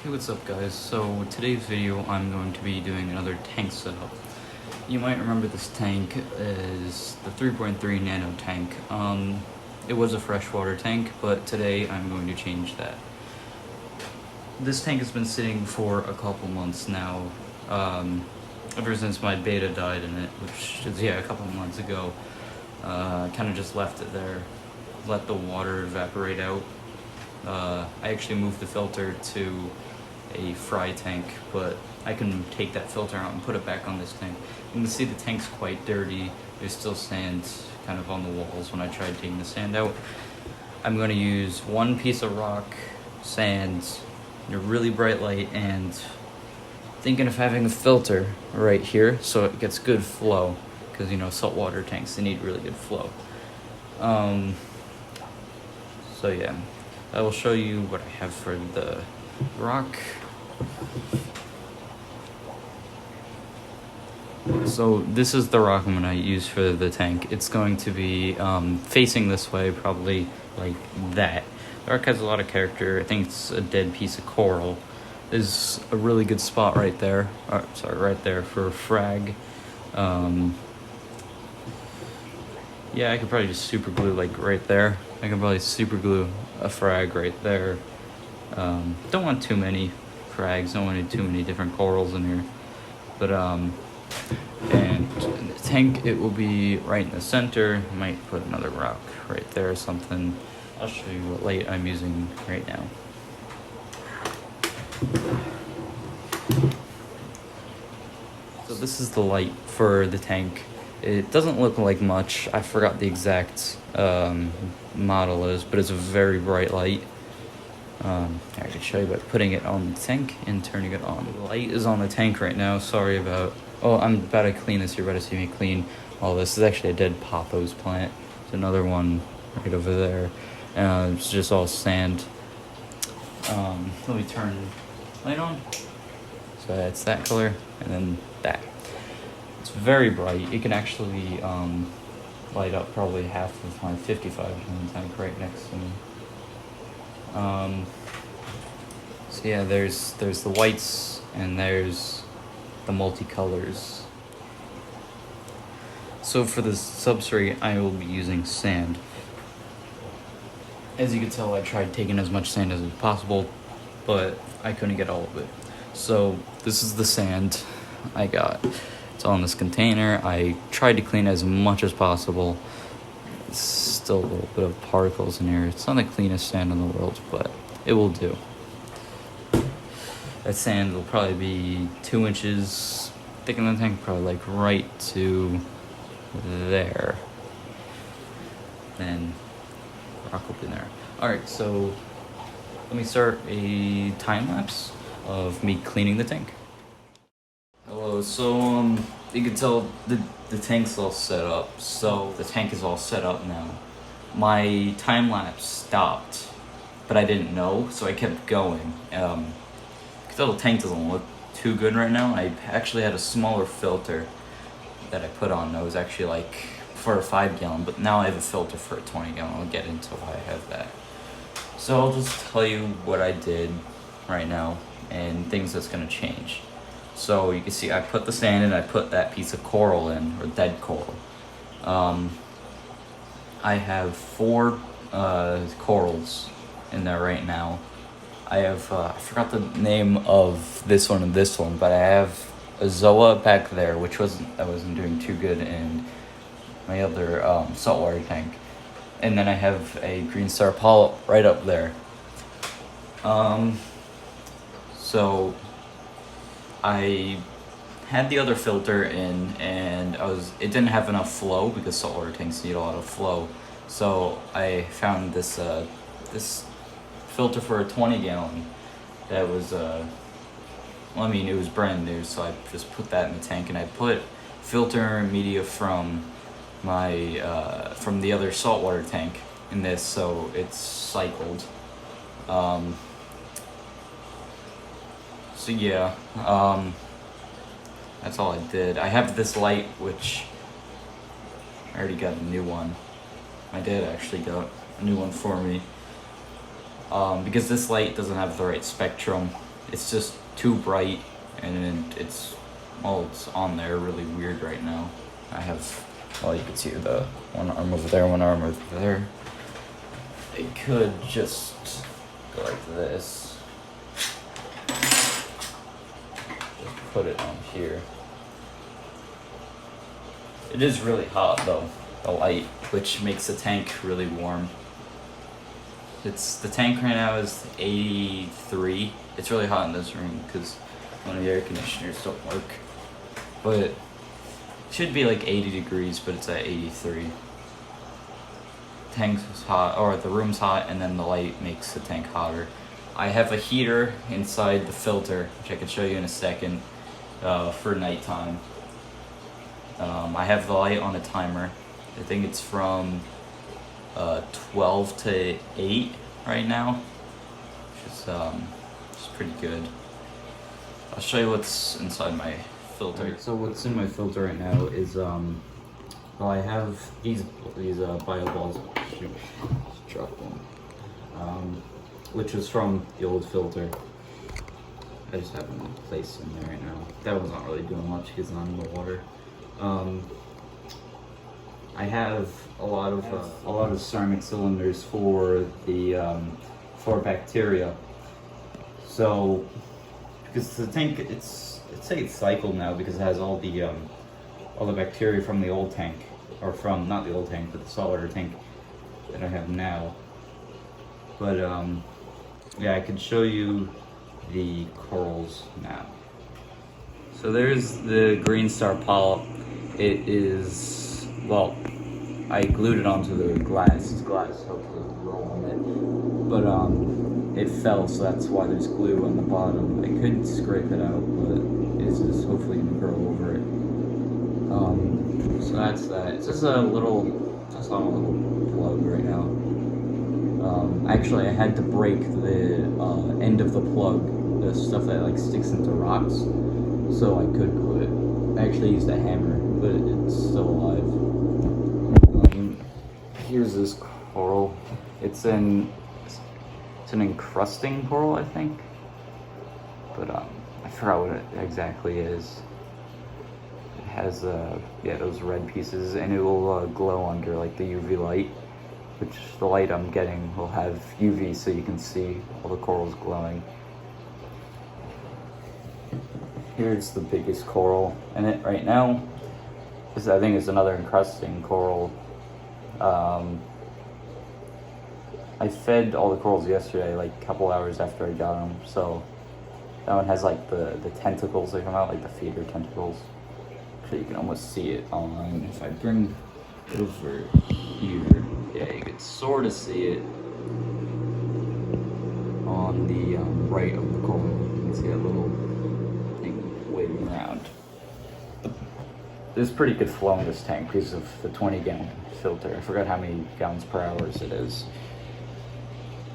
Hey, what's up guys? So today's video I'm going to be doing another tank setup. You might remember this tank is the 3.3 nano tank. It was a freshwater tank, but today I'm going to change that. This tank has been sitting for a couple months now, ever since my beta died in it, which is a couple months ago. Kind of just left it there, let the water evaporate out. I actually moved the filter to a fry tank, but I can take that filter out and put it back on this tank. You can see the tank's quite dirty. There's still sand kind of on the walls when I tried taking the sand out. I'm going to use one piece of rock, sand, a really bright light, and thinking of having a filter right here so it gets good flow, because you know, saltwater tanks, they need really good flow. So yeah, I will show you what I have for the rock. So this is the rock I'm going to use for the tank. It's going to be facing this way, probably like that. The rock has a lot of character. I think it's a dead piece of coral. There's a really good spot right there. Right there for a frag. Yeah, I could probably just super glue like right there. I can probably super glue a frag right there. Don't want too many frags, don't want too many different corals in here. But and in the tank it will be right in the center. Might put another rock right there or something. I'll show you what light I'm using right now. So this is the light for the tank. It doesn't look like much. I forgot the exact model is, but it's a very bright light. I can show you by putting it on the tank and turning it on. The light is on the tank right now. Sorry about... Oh, I'm about to clean this. You're about to see me clean all this. This is actually a dead pothos plant. There's another one right over there. It's just all sand. Let me turn the light on. So it's that color, and then that. It's very bright. It can actually light up probably half of my 55-gallon tank right next to me. So yeah, there's the whites and there's the multicolors. So for the substrate, I will be using sand. As you can tell, I tried taking as much sand as possible, but I couldn't get all of it. So this is the sand I got. It's all in this container. I tried to clean as much as possible. It's still a little bit of particles in here. It's not the cleanest sand in the world, but it will do. That sand will probably be 2 inches thick in the tank, probably like right to there. Then rock will be there. Alright, so let me start a time lapse of me cleaning the tank. Hello, so you can tell the tank's all set up. So the tank is all set up now. My time lapse stopped, but I didn't know, so I kept going. Because the tank doesn't look too good right now. I actually had a smaller filter that I put on that was actually like for a 5-gallon, but now I have a filter for a 20-gallon. I'll get into why I have that. So I'll just tell you what I did right now and things that's gonna change. So you can see I put the sand in, I put that piece of coral in, or dead coral. I have 4 corals in there right now. I have, I forgot the name of this one and this one, but I have a Zoa back there, which I wasn't doing too good in my other saltwater tank. And then I have a green star polyp right up there. So I had the other filter in, and it didn't have enough flow because saltwater tanks need a lot of flow. So I found this this filter for a 20-gallon that was well, I mean, it was brand new, so I just put that in the tank, and I put filter media from my from the other saltwater tank in this, so it's cycled. So yeah, that's all I did. I have this light, which I already got a new one. My dad actually got a new one for me. Because this light doesn't have the right spectrum it's just too bright, and it's on there really weird right now. I have, well, you can see the one arm over there, one arm over there. It could just go like this. Just put it on here. It is really hot though, the light, which makes the tank really warm. The tank right now is 83. It's really hot in this room because one of the air conditioners don't work. But it should be like 80 degrees, but it's at 83. Tank's hot, or the room's hot, and then the light makes the tank hotter. I have a heater inside the filter, which I can show you in a second, for nighttime. I have the light on a timer. I think it's from 12 to 8 right now, which is pretty good. I'll show you what's inside my filter. Right, so what's in my filter right now is well, I have these bio balls. Shoot, just drop one. Which is from the old filter. I just have them placed in there right now. That one's not really doing much because it's not in the water. I have a lot of ceramic cylinders for the for bacteria. So because the tank, it's cycled now because it has all the bacteria from the old tank, or from not the old tank but the saltwater tank that I have now. But yeah, I can show you the corals now. So there's the green star polyp. It is, well, I glued it onto the glass. It's glass, hopefully it will roll on it. But it fell, so that's why there's glue on the bottom. I could scrape it out, but it's just hopefully gonna grow over it. So that's that. It's just a little plug right now. Actually, I had to break the end of the plug, the stuff that like sticks into rocks, so I could glue it. I actually used a hammer, but it's still alive. Here's this coral. It's an encrusting coral, I think, but I forgot what it exactly is. It has yeah, those red pieces, and it will glow under like the UV light, which the light I'm getting will have UV, so you can see all the corals glowing. Here's the biggest coral in it right now. This, I think, is another encrusting coral. I fed all the corals yesterday, like a couple hours after I got them. So that one has like the tentacles that come out, like the feeder tentacles. So you can almost see it online. If I bring it over here, yeah, you can sort of see it on the right of the coral. You can see that little thing waving around. There's pretty good flow in this tank because of the 20-gallon filter. I forgot how many gallons per hour it is.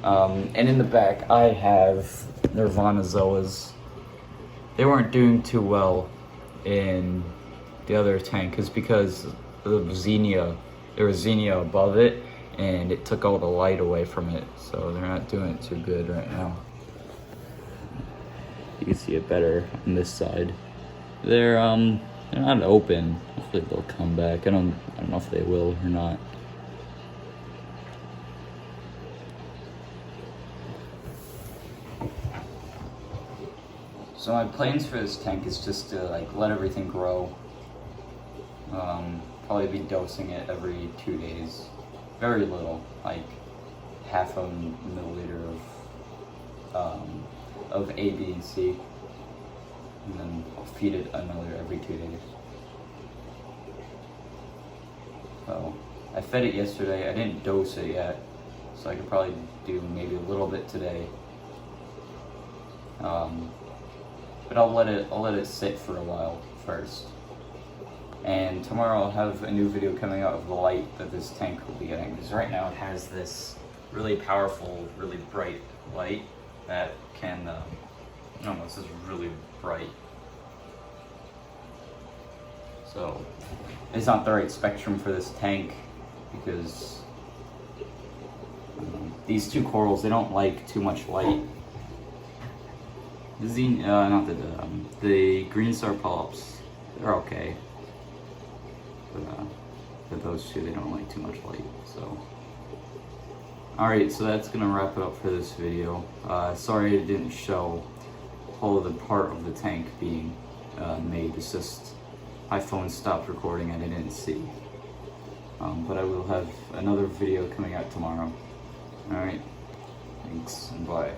And in the back, I have Nirvana zoas. They weren't doing too well in the other tank because the Xenia, there was Xenia above it, and it took all the light away from it, so they're not doing it too good right now. You can see it better on this side. They're not open. Hopefully they'll come back. I don't know if they will or not. So my plans for this tank is just to like let everything grow. Probably be dosing it every 2 days. Very little, like half a milliliter of A, B, and C. And then I'll feed it another every 2 days. So I fed it yesterday. I didn't dose it yet, so I could probably do maybe a little bit today. But I'll let it sit for a while first. And tomorrow I'll have a new video coming out of the light that this tank will be getting. Because right now it has this really powerful, really bright light that can, this is really bright. So it's not the right spectrum for this tank because these two corals, they don't like too much light. The green star polyps, they're okay. But those two, they don't like too much light, so. Alright, so that's gonna wrap it up for this video. Sorry it didn't show all of the part of the tank being made. It's just my phone stopped recording and I didn't see. But I will have another video coming out tomorrow. Alright, thanks and bye.